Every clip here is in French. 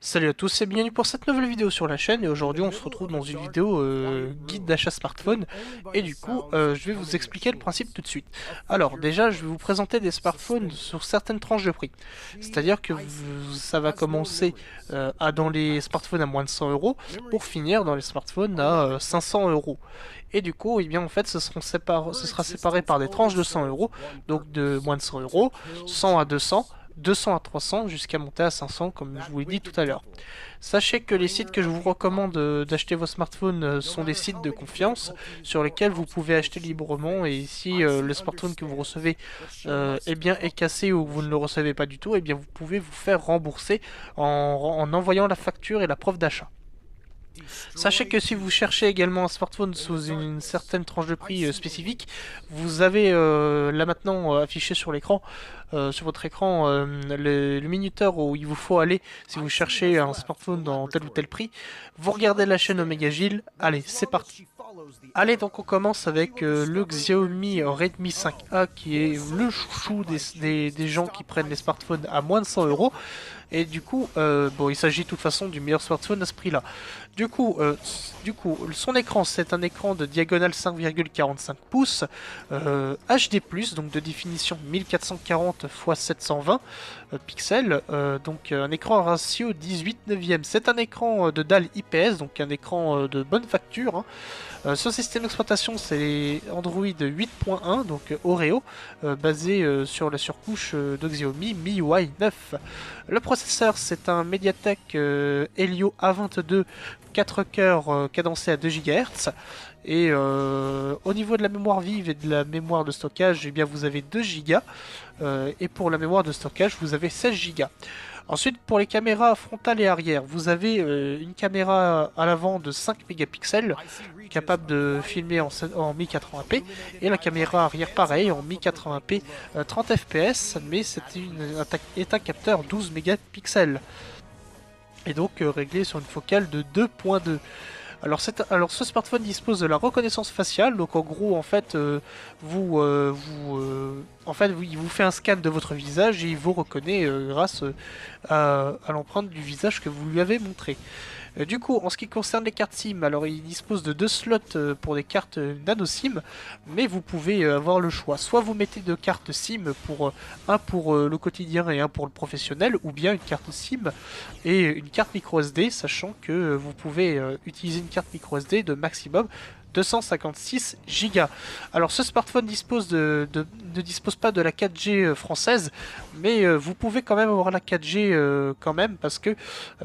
Salut à tous et bienvenue pour cette nouvelle vidéo sur la chaîne et aujourd'hui on se retrouve dans une vidéo guide d'achat smartphone et du coup je vais vous expliquer le principe tout de suite. Alors déjà je vais vous présenter des smartphones sur certaines tranches de prix. C'est-à-dire que ça va commencer dans les smartphones à moins de 100 euros pour finir dans les smartphones à 500 euros. Et du coup, eh bien, en fait, ce sera séparé par des tranches de 100 euros, donc de moins de 100 euros, 100 à 200, 200 à 300 jusqu'à monter à 500 comme je vous l'ai dit tout à l'heure. Sachez que les sites que je vous recommande d'acheter vos smartphones sont des sites de confiance sur lesquels vous pouvez acheter librement et si le smartphone que vous recevez est cassé ou vous ne le recevez pas du tout, eh bien vous pouvez vous faire rembourser en envoyant la facture et la preuve d'achat. Sachez que si vous cherchez également un smartphone sous une certaine tranche de prix spécifique, vous avez là maintenant affiché sur l'écran, sur votre écran, le minuteur où il vous faut aller si vous cherchez un smartphone dans tel ou tel prix. Vous regardez la chaîne Omega Gil. Allez, c'est parti. Allez, donc on commence avec le Xiaomi Redmi 5A qui est le chouchou des gens qui prennent les smartphones à moins de 100 euros. Et du coup, bon, il s'agit de toute façon du meilleur smartphone à ce prix-là. Du coup, son écran, c'est un écran de diagonale 5,45 pouces, HD+, donc de définition 1440 x 720 pixels, donc un écran à ratio 18/9. C'est un écran de dalle IPS, donc un écran de bonne facture, hein. Son système d'exploitation c'est Android 8.1, donc Oreo, basé sur la surcouche de Xiaomi MIUI 9. Le processeur c'est un Mediatek Helio A22 4 cœurs cadencé à 2 GHz. Et au niveau de la mémoire vive et de la mémoire de stockage, eh bien vous avez 2 Go. Et pour la mémoire de stockage, vous avez 16 Go. Ensuite, pour les caméras frontales et arrière, vous avez une caméra à l'avant de 5 mégapixels, capable de filmer en 1080p, et la caméra arrière pareil, en 1080p 30 fps, mais est un capteur 12 mégapixels, et donc réglé sur une focale de 2.2. Alors ce smartphone dispose de la reconnaissance faciale, donc en gros en fait il vous fait un scan de votre visage et il vous reconnaît grâce à l'empreinte du visage que vous lui avez montré. Du coup, en ce qui concerne les cartes SIM, alors il dispose de deux slots pour des cartes nano SIM, mais vous pouvez avoir le choix. Soit vous mettez deux cartes SIM, un pour le quotidien et un pour le professionnel, ou bien une carte SIM et une carte micro SD, sachant que vous pouvez utiliser une carte micro SD de maximum 256 Go. Alors ce smartphone ne dispose pas de la 4G française, mais vous pouvez quand même avoir la 4G quand même parce que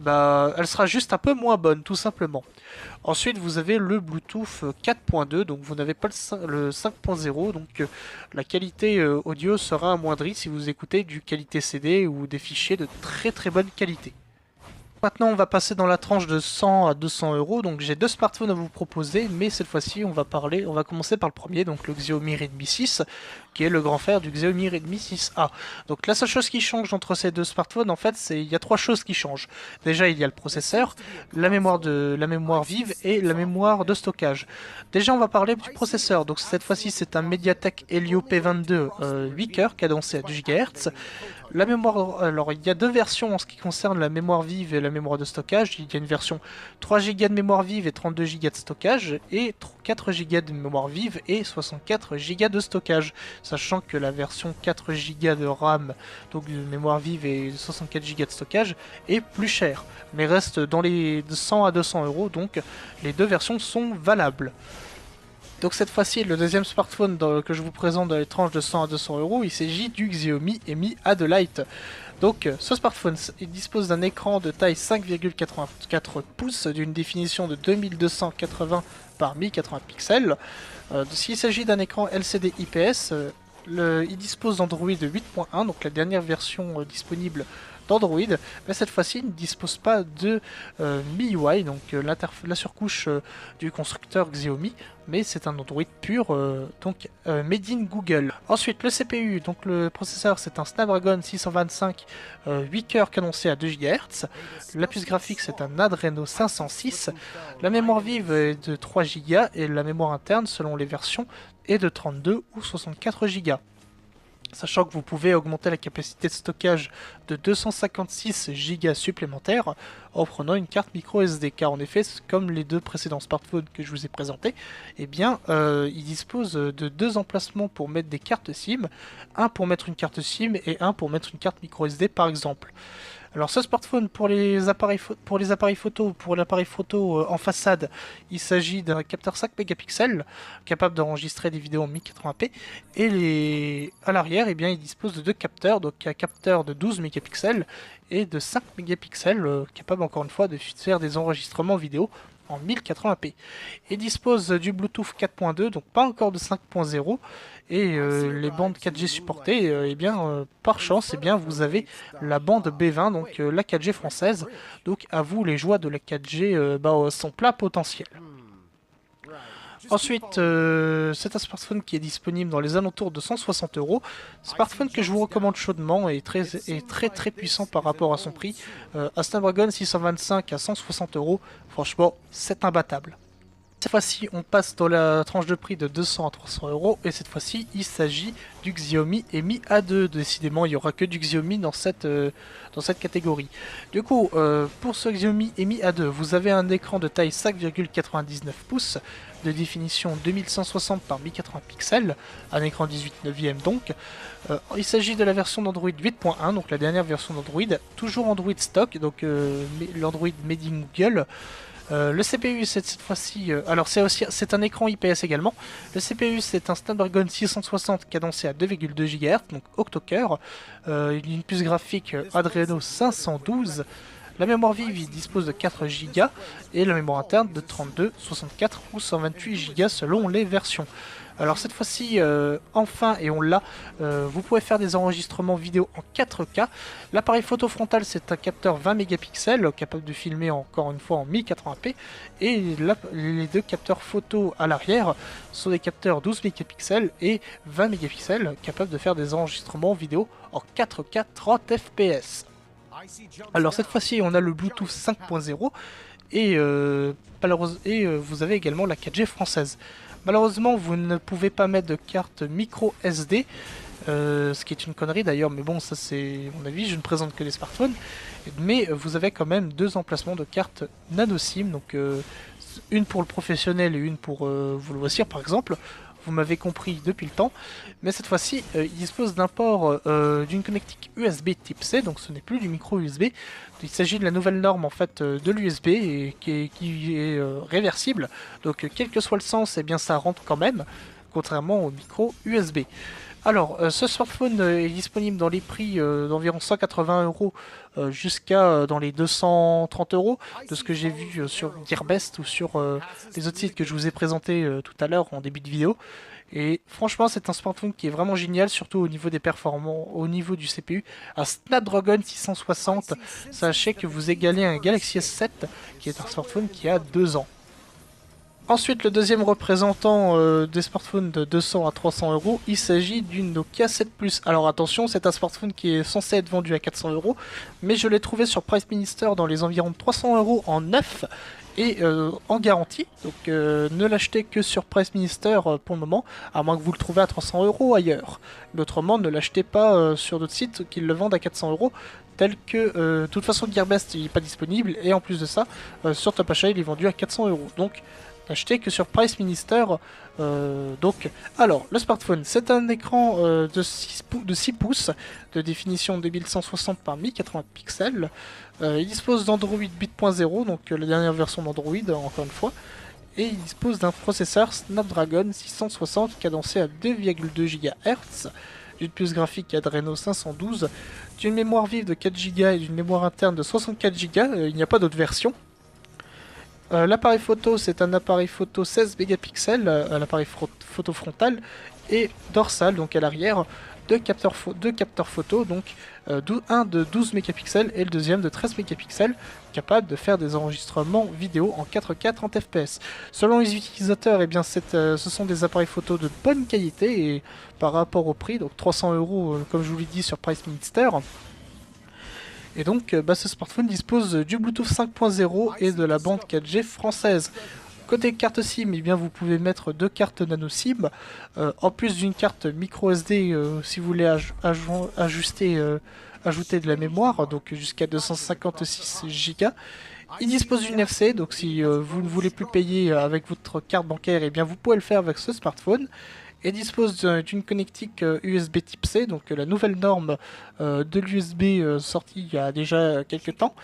bah, elle sera juste un peu moins bonne tout simplement. Ensuite vous avez le Bluetooth 4.2, donc vous n'avez pas le 5.0, donc la qualité audio sera amoindrie si vous écoutez du qualité CD ou des fichiers de très très bonne qualité. Maintenant, on va passer dans la tranche de 100 à 200 euros. Donc, j'ai deux smartphones à vous proposer, mais cette fois-ci, on va commencer par le premier, donc le Xiaomi Redmi 6, qui est le grand frère du Xiaomi Redmi 6A. Donc, la seule chose qui change entre ces deux smartphones, en fait, il y a trois choses qui changent. Déjà, il y a le processeur, la mémoire vive et la mémoire de stockage. Déjà, on va parler du processeur. Donc, cette fois-ci, c'est un Mediatek Helio P22 8 cœurs cadencé à 2 GHz. La mémoire, alors il y a deux versions en ce qui concerne la mémoire vive et la mémoire de stockage. Il y a une version 3 Go de mémoire vive et 32 Go de stockage, et 4 Go de mémoire vive et 64 Go de stockage. Sachant que la version 4 Go de RAM, donc de mémoire vive et 64 Go de stockage, est plus chère, mais reste dans les 100 à 200 euros, donc les deux versions sont valables. Donc cette fois-ci, le deuxième smartphone que je vous présente dans les tranches de 100 à 200 euros, il s'agit du Xiaomi Mi A2 Lite. Donc ce smartphone il dispose d'un écran de taille 5,84 pouces d'une définition de 2280 par 1080 pixels. S'il s'agit d'un écran LCD IPS, il dispose d'Android 8.1, donc la dernière version disponible d'Android, mais cette fois-ci il ne dispose pas de MIUI, donc la surcouche du constructeur Xiaomi, mais c'est un Android pur, donc made in Google. Ensuite le CPU, donc le processeur c'est un Snapdragon 625 8 cœurs cadencé à 2 GHz, la puce graphique c'est un Adreno 506, la mémoire vive est de 3 Go et la mémoire interne selon les versions est de 32 ou 64 Go. Sachant que vous pouvez augmenter la capacité de stockage de 256 Go supplémentaires en prenant une carte micro SD. Car en effet, comme les deux précédents smartphones que je vous ai présentés, eh bien, ils disposent de deux emplacements pour mettre des cartes SIM. Un pour mettre une carte SIM et un pour mettre une carte micro SD par exemple. Alors ce smartphone pour les appareils photo, pour l'appareil photo en façade, il s'agit d'un capteur 5 mégapixels capable d'enregistrer des vidéos en 1080p et à l'arrière, eh bien, il dispose de deux capteurs, donc un capteur de 12 mégapixels et de 5 mégapixels capable encore une fois de faire des enregistrements vidéo en 1080p. Il dispose du Bluetooth 4.2, donc pas encore de 5.0, et les bandes 4G supportées, eh bien, par chance, eh bien, vous avez la bande B20, donc la 4G française. Donc à vous les joies de la 4G son plein potentiel. Ensuite, c'est un smartphone qui est disponible dans les alentours de 160 €. Smartphone que je vous recommande chaudement et très puissant par rapport à son prix. Un Snapdragon 625 à 160 €, franchement, c'est imbattable. Cette fois-ci, on passe dans la tranche de prix de 200 à 300 € et cette fois-ci, il s'agit du Xiaomi Mi A2. Décidément, il n'y aura que du Xiaomi dans cette catégorie. Du coup, pour ce Xiaomi Mi A2, vous avez un écran de taille 5,99 pouces, de définition 2160 par 1080 pixels, un écran 18/9 donc. Il s'agit de la version d'Android 8.1, donc la dernière version d'Android, toujours Android stock, donc l'Android made in Google. Le CPU c'est cette fois-ci, alors c'est un écran IPS également. Le CPU c'est un Snapdragon 660 cadencé à 2,2 GHz, donc octo-cœur, une puce graphique Adreno 512. La mémoire vive il dispose de 4 Go et la mémoire interne de 32, 64 ou 128 Go selon les versions. Alors cette fois-ci, enfin, et on l'a, vous pouvez faire des enregistrements vidéo en 4K. L'appareil photo frontal c'est un capteur 20 mégapixels capable de filmer encore une fois en 1080p. Et les deux capteurs photo à l'arrière sont des capteurs 12 mégapixels et 20 mégapixels capables de faire des enregistrements vidéo en 4K 30 fps. Alors cette fois-ci on a le Bluetooth 5.0 et, vous avez également la 4G française. Malheureusement vous ne pouvez pas mettre de carte micro SD, ce qui est une connerie d'ailleurs, mais bon ça c'est mon avis, je ne présente que les smartphones. Mais vous avez quand même deux emplacements de carte nano SIM, donc une pour le professionnel et une pour vos loisirs par exemple. Vous m'avez compris depuis le temps, mais cette fois-ci, il dispose d'un port d'une connectique USB type C, donc ce n'est plus du micro USB. Il s'agit de la nouvelle norme en fait de l'USB et qui est réversible. Donc quel que soit le sens, eh bien ça rentre quand même, contrairement au micro USB. Alors, ce smartphone est disponible dans les prix d'environ 180 € jusqu'à dans les 230 € de ce que j'ai vu sur Gearbest ou sur les autres sites que je vous ai présentés tout à l'heure en début de vidéo. Et franchement, c'est un smartphone qui est vraiment génial, surtout au niveau des performances, au niveau du CPU. Un Snapdragon 660, sachez que vous égalez un Galaxy S7 qui est un smartphone qui a 2 ans. Ensuite, le deuxième représentant des smartphones de 200 à 300 €, il s'agit d'une Nokia 7 Plus. Alors attention, c'est un smartphone qui est censé être vendu à 400 €, mais je l'ai trouvé sur Price Minister dans les environs de 300 € en neuf et en garantie. Donc ne l'achetez que sur Price Minister pour le moment, à moins que vous le trouvez à 300 € ailleurs. Mais autrement, ne l'achetez pas sur d'autres sites qui le vendent à 400 €. Tel que, de toute façon, Gearbest il n'est pas disponible, et en plus de ça, sur Top Achat il est vendu à 400 €. Donc acheter que sur Price Minister. Alors, le smartphone, c'est un écran de 6 pouces de définition 2160 par 1080 pixels. Il dispose d'Android 8.0, donc la dernière version d'Android, encore une fois. Et il dispose d'un processeur Snapdragon 660 cadencé à 2,2 GHz, d'une puce graphique Adreno 512, d'une mémoire vive de 4 Go et d'une mémoire interne de 64 Go. Il n'y a pas d'autre version. L'appareil photo, c'est un appareil photo 16 mégapixels, l'appareil photo frontal et dorsal, donc à l'arrière, deux capteurs photo, donc un de 12 mégapixels et le deuxième de 13 mégapixels, capable de faire des enregistrements vidéo en 4K 30 fps. Selon les utilisateurs, eh bien, ce sont des appareils photo de bonne qualité et par rapport au prix, donc 300 € comme je vous l'ai dit sur Price Minister. Et donc ce smartphone dispose du Bluetooth 5.0 et de la bande 4G française. Côté carte SIM, eh bien, vous pouvez mettre 2 cartes nano SIM, en plus d'une carte micro SD si vous voulez ajouter de la mémoire, donc jusqu'à 256 Go. Il dispose d'une NFC, donc si vous ne voulez plus payer avec votre carte bancaire, eh bien vous pouvez le faire avec ce smartphone. Et dispose d'une connectique USB Type C, donc la nouvelle norme de l'USB sortie il y a déjà quelques temps.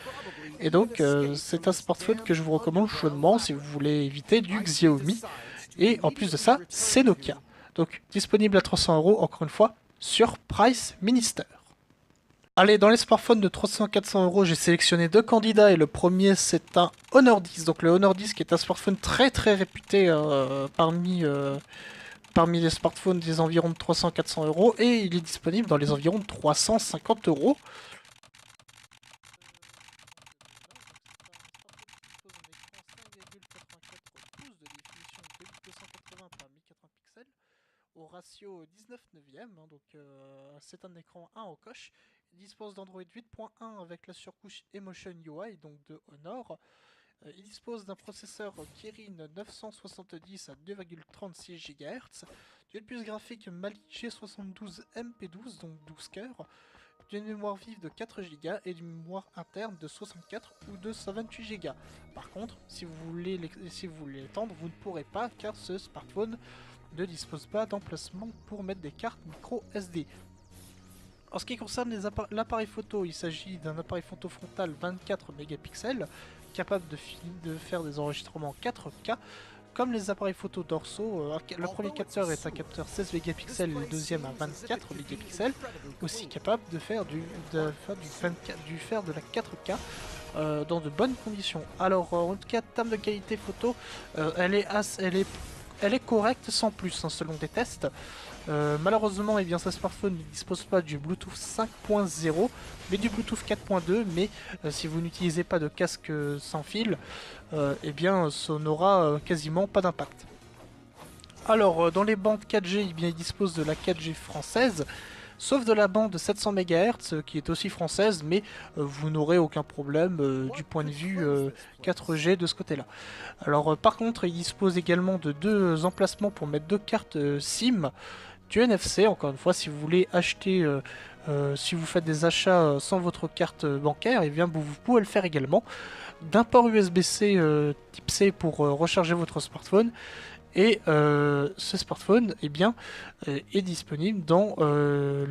Et donc c'est un smartphone que je vous recommande chaudement si vous voulez éviter du Xiaomi. Et en plus de ça, c'est Nokia. Donc disponible à 300 €, encore une fois, sur Price Minister. Allez, dans les smartphones de 300-400 €, j'ai sélectionné 2 candidats et le premier c'est un Honor 10. Donc le Honor 10 qui est un smartphone très très réputé parmi les smartphones des environs de 300-400 € et il est disponible dans les environs de 350 €. Au ratio 19 neuvième, hein, donc c'est un écran 1 en coche. Il dispose d'Android 8.1 avec la surcouche Emotion UI, donc de Honor. Il dispose d'un processeur Kirin 970 à 2,36 GHz, d'une puce graphique Mali G72 MP12, donc 12 cœurs, d'une mémoire vive de 4 Go et d'une mémoire interne de 64 ou de 128 Go. Par contre, si vous voulez l'étendre, vous ne pourrez pas car ce smartphone ne dispose pas d'emplacement pour mettre des cartes micro SD. En ce qui concerne l'appareil photo, il s'agit d'un appareil photo frontal 24 mégapixels, capable de faire des enregistrements 4K, comme les appareils photo dorsaux. Le premier capteur est un capteur 16 mégapixels et le deuxième à 24 mégapixels, aussi capable de faire de la 4K dans de bonnes conditions. Alors en tout cas, en termes de qualité photo, elle est correcte sans plus, hein, selon des tests. Malheureusement, eh bien, ce smartphone ne dispose pas du Bluetooth 5.0, mais du Bluetooth 4.2. Mais si vous n'utilisez pas de casque sans fil, eh bien, ça n'aura quasiment pas d'impact. Alors, dans les bandes 4G, eh bien, il dispose de la 4G française, sauf de la bande 700 MHz qui est aussi française, mais vous n'aurez aucun problème du point de vue 4G de ce côté-là. Alors par contre, il dispose également de 2 emplacements pour mettre 2 cartes SIM, du NFC, encore une fois, si vous voulez acheter, si vous faites des achats sans votre carte bancaire, et bien vous pouvez le faire également, d'un port USB-C type C pour recharger votre smartphone. Et ce smartphone eh bien, est disponible dans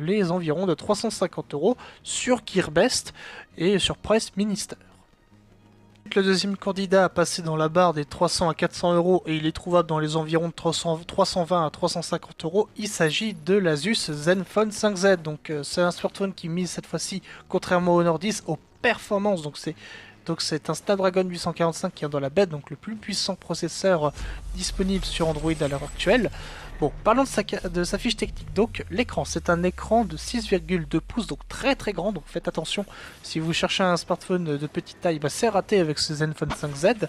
les environs de 350 € sur Gearbest et sur Price Minister. Le deuxième candidat a passé dans la barre des 300 à 400 € et il est trouvable dans les environs de 320 à 350 €. Il s'agit de l'Asus Zenfone 5Z. Donc c'est un smartphone qui mise cette fois-ci, contrairement au Honor 10, aux performances. Donc c'est un Snapdragon 845 qui est dans la bête, donc le plus puissant processeur disponible sur Android à l'heure actuelle. Bon, parlons de sa fiche technique. Donc l'écran, c'est un écran de 6,2 pouces, donc très très grand, donc faites attention si vous cherchez un smartphone de petite taille, bah, c'est raté avec ce Zenfone 5Z.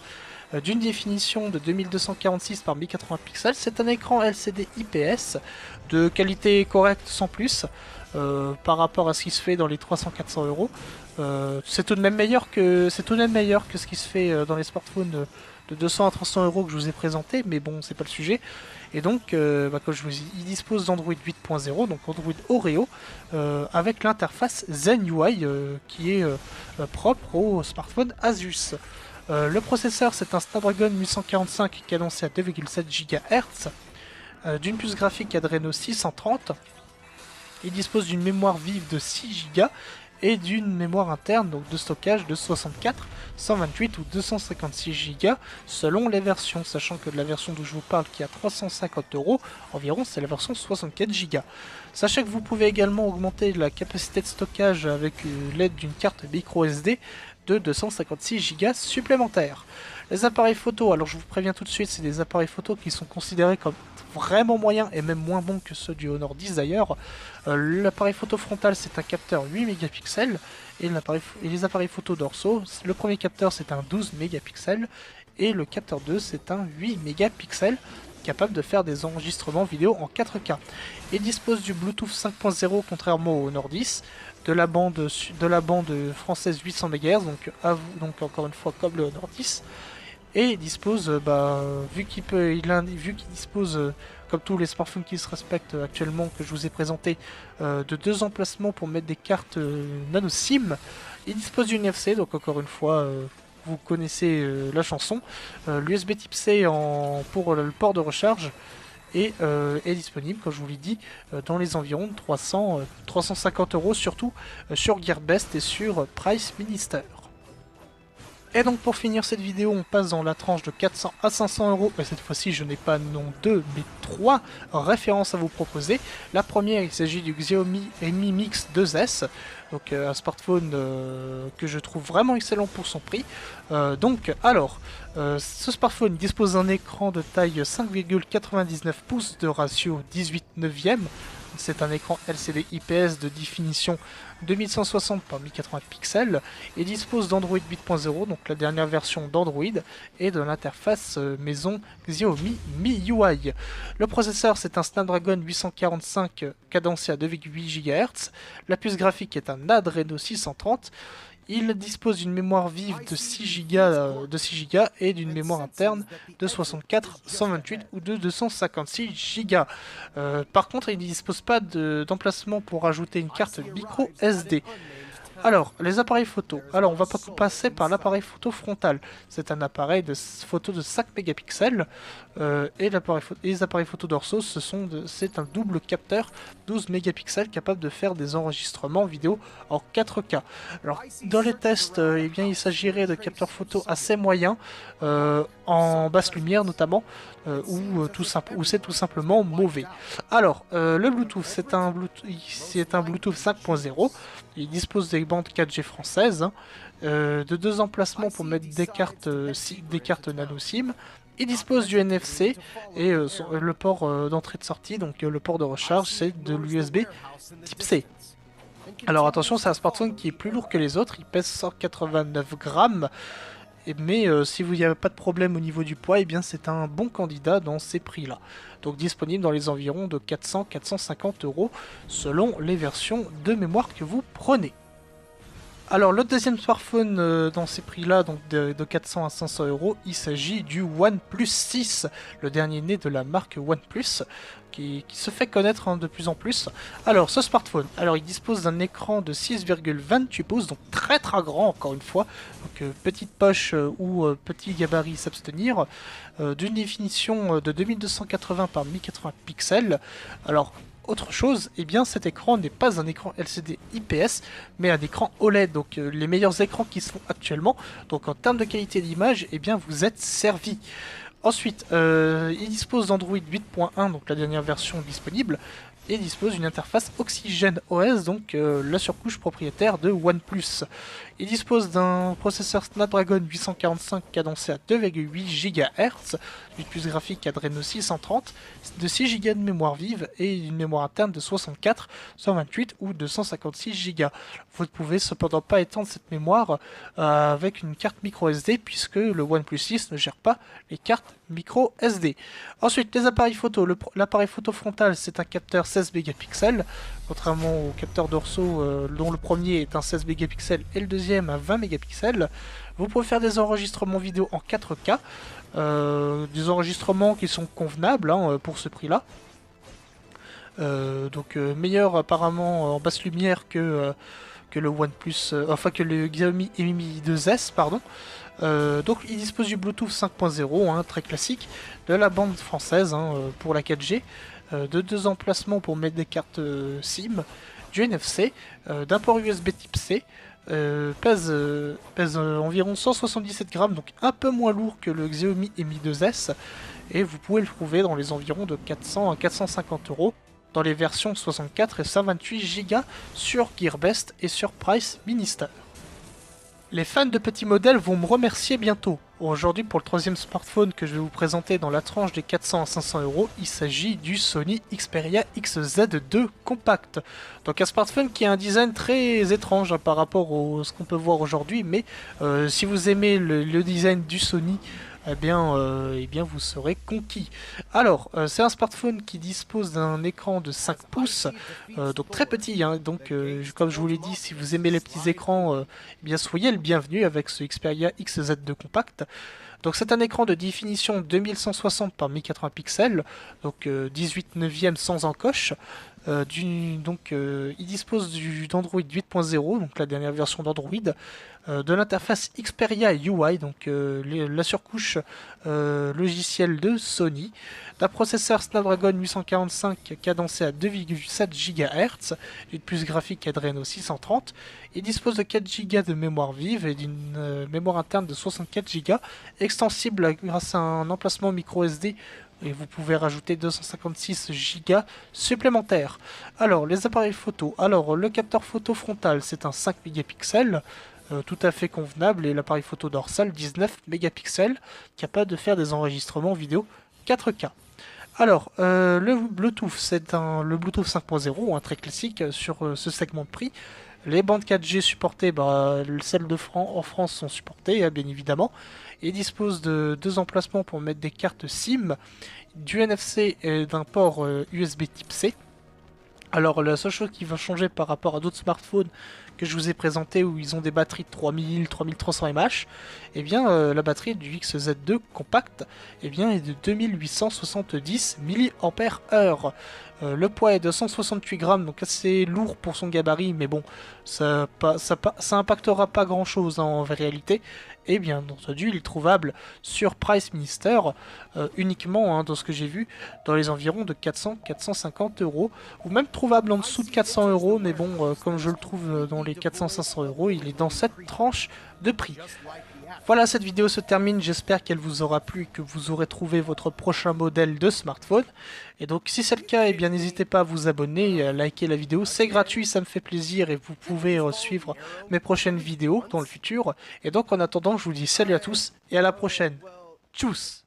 D'une définition de 2246 par 1080 pixels, c'est un écran LCD IPS de qualité correcte sans plus par rapport à ce qui se fait dans les 300-400 €. C'est tout de même meilleur que ce qui se fait dans les smartphones de 200 à 300 € que je vous ai présenté, mais bon, c'est pas le sujet. Et donc, comme je vous dis, il dispose d'Android 8.0, donc Android Oreo, avec l'interface Zen UI qui est propre au smartphone Asus. Le processeur, c'est un Snapdragon 845 cadencé à 2,7 GHz, d'une puce graphique Adreno 630. Il dispose d'une mémoire vive de 6 Go et d'une mémoire interne donc de stockage de 64, 128 ou 256 Go selon les versions, sachant que de la version dont je vous parle qui est à 350 € environ, c'est la version 64 Go. Sachez que vous pouvez également augmenter la capacité de stockage avec l'aide d'une carte micro SD de 256 Go supplémentaires. Les appareils photo, alors je vous préviens tout de suite, c'est des appareils photo qui sont considérés comme vraiment moyens et même moins bons que ceux du Honor 10 d'ailleurs. L'appareil photo frontal, c'est un capteur 8 mégapixels et les appareils photo dorsaux, le premier capteur c'est un 12 mégapixels et le capteur 2 c'est un 8 mégapixels capable de faire des enregistrements vidéo en 4K. Il dispose du Bluetooth 5.0 contrairement au Honor 10, de la bande française 800 MHz, donc encore une fois comme le Honor 10. et il dispose, vu qu'il dispose, comme tous les smartphones qui se respectent actuellement que je vous ai présenté, de 2 emplacements pour mettre des cartes nano SIM. Il dispose d'une NFC, donc encore une fois, vous connaissez la chanson. L'USB Type C pour le port de recharge et est disponible, comme je vous l'ai dit, dans les environs de 350 €, surtout sur Gearbest et sur Price Minister. Et donc pour finir cette vidéo, on passe dans la tranche de 400 à 500 €. Et cette fois-ci, je n'ai pas non 2, mais 3 références à vous proposer. La première, il s'agit du Xiaomi Mi Mix 2S. Donc un smartphone que je trouve vraiment excellent pour son prix. Ce smartphone dispose d'un écran de taille 5,99 pouces de ratio 18/9. C'est un écran LCD IPS de définition 2160 par 1080 pixels et dispose d'Android 8.0, donc la dernière version d'Android, et de l'interface maison Xiaomi MIUI. Le processeur, c'est un Snapdragon 845 cadencé à 2,8 GHz. La puce graphique est un Adreno 630. Il dispose d'une mémoire vive de 6 Go et d'une mémoire interne de 64, 128 ou de 256 Go. Par contre, il ne dispose pas d'emplacement pour ajouter une carte micro SD. Alors, les appareils photo. Alors, on va passer par l'appareil photo frontal. C'est un appareil de photo de 5 mégapixels. Et les appareils photo dorsaux, c'est un double capteur 12 mégapixels capable de faire des enregistrements vidéo en 4K. Alors, dans les tests, il s'agirait de capteurs photo assez moyens, en basse lumière notamment, ou c'est tout simplement mauvais. Alors, le Bluetooth, c'est un Bluetooth 5.0. Il dispose des bandes 4G françaises, de 2 emplacements pour mettre des cartes nano SIM. Il dispose du NFC et le port d'entrée de sortie, donc le port de recharge, c'est de l'USB Type C. Alors attention, c'est un smartphone qui est plus lourd que les autres, il pèse 189 grammes. Mais si vous n'y avez pas de problème au niveau du poids, eh bien c'est un bon candidat dans ces prix-là. Donc disponible dans les environs de 400-450 € selon les versions de mémoire que vous prenez. Alors le deuxième smartphone dans ces prix-là, donc de 400 à 500 €, il s'agit du OnePlus 6, le dernier né de la marque OnePlus, qui se fait connaître de plus en plus. Alors ce smartphone, il dispose d'un écran de 6,28 pouces, donc très grand encore une fois, donc petite poche ou petit gabarit s'abstenir, d'une définition de 2280 par 1080 pixels. Alors autre chose, eh bien cet écran n'est pas un écran LCD IPS, mais un écran OLED, donc les meilleurs écrans qui se font actuellement. Donc en termes de qualité d'image, eh bien vous êtes servi. Ensuite, il dispose d'Android 8.1, donc la dernière version disponible, et dispose d'une interface Oxygen OS, donc la surcouche propriétaire de OnePlus. Il dispose d'un processeur Snapdragon 845 cadencé à 2,8 GHz, d'une puce graphique Adreno 630, de 6 Go de mémoire vive et une mémoire interne de 64, 128 ou 256 Go. Vous ne pouvez cependant pas étendre cette mémoire avec une carte micro SD puisque le OnePlus 6 ne gère pas les cartes micro SD. Ensuite, les appareils photo. L'appareil photo frontal, c'est un capteur 16 mégapixels, contrairement aux capteurs dorsaux dont le premier est un 16 mégapixels et le deuxième un 20 mégapixels. Vous pouvez faire des enregistrements vidéo en 4K, des enregistrements qui sont convenables pour ce prix-là. Meilleur apparemment en basse lumière que le OnePlus, que le Xiaomi Mi 2S, pardon. Donc il dispose du Bluetooth 5.0, très classique, de la bande française pour la 4G, de 2 emplacements pour mettre des cartes SIM, du NFC, d'un port USB Type C, pèse environ 177 grammes, donc un peu moins lourd que le Xiaomi Mi 2S, et vous pouvez le trouver dans les environs de 400 à 450 € dans les versions 64 et 128 Go sur Gearbest et sur Price Minister. Les fans de petits modèles vont me remercier bientôt. Aujourd'hui, pour le troisième smartphone que je vais vous présenter dans la tranche des 400 à 500 €, il s'agit du Sony Xperia XZ2 Compact. Donc un smartphone qui a un design très étrange par rapport à ce qu'on peut voir aujourd'hui, mais si vous aimez le design du Sony, eh bien vous serez conquis. Alors, c'est un smartphone qui dispose d'un écran de 5 pouces, donc très petit, hein, donc comme je vous l'ai dit, si vous aimez les petits écrans, eh bien soyez le bienvenu avec ce Xperia XZ2 Compact. Donc c'est un écran de définition 2160 par 1080 pixels, donc 18 neuvième sans encoche. Il dispose d'Android 8.0, donc la dernière version d'Android, de l'interface Xperia UI, donc la surcouche logicielle de Sony, d'un processeur Snapdragon 845 cadencé à 2,7 GHz, une puce graphique Adreno 630. Il dispose de 4 Go de mémoire vive et d'une mémoire interne de 64 Go, extensible grâce à un emplacement micro SD, et vous pouvez rajouter 256 Go supplémentaires. Alors, les appareils photo. Alors, le capteur photo frontal, c'est un 5 mégapixels, tout à fait convenable, et l'appareil photo dorsal, 19 mégapixels, capable de faire des enregistrements vidéo 4K. Alors, le Bluetooth, le Bluetooth 5.0, très classique sur ce segment de prix. Les bandes 4G supportées, celles en France sont supportées, bien évidemment, et disposent de deux emplacements pour mettre des cartes SIM, du NFC et d'un port USB type C. Alors la seule chose qui va changer par rapport à d'autres smartphones que je vous ai présentés où ils ont des batteries de 3000-3300 mAh, eh bien la batterie du XZ2 compact est de 2870 mAh. Le poids est de 168 grammes, donc assez lourd pour son gabarit, mais bon, ça impactera pas grand chose en réalité. Et bien entendu, il est trouvable sur Price Minister, uniquement, dans ce que j'ai vu, dans les environs de 400-450 euros, ou même trouvable en dessous de 400 euros, mais bon, comme je le trouve dans les 400-500 euros, il est dans cette tranche de prix. Voilà, cette vidéo se termine, j'espère qu'elle vous aura plu et que vous aurez trouvé votre prochain modèle de smartphone. Et donc si c'est le cas, eh bien n'hésitez pas à vous abonner et à liker la vidéo, c'est gratuit, ça me fait plaisir et vous pouvez suivre mes prochaines vidéos dans le futur. Et donc en attendant, je vous dis salut à tous et à la prochaine. Tchuss!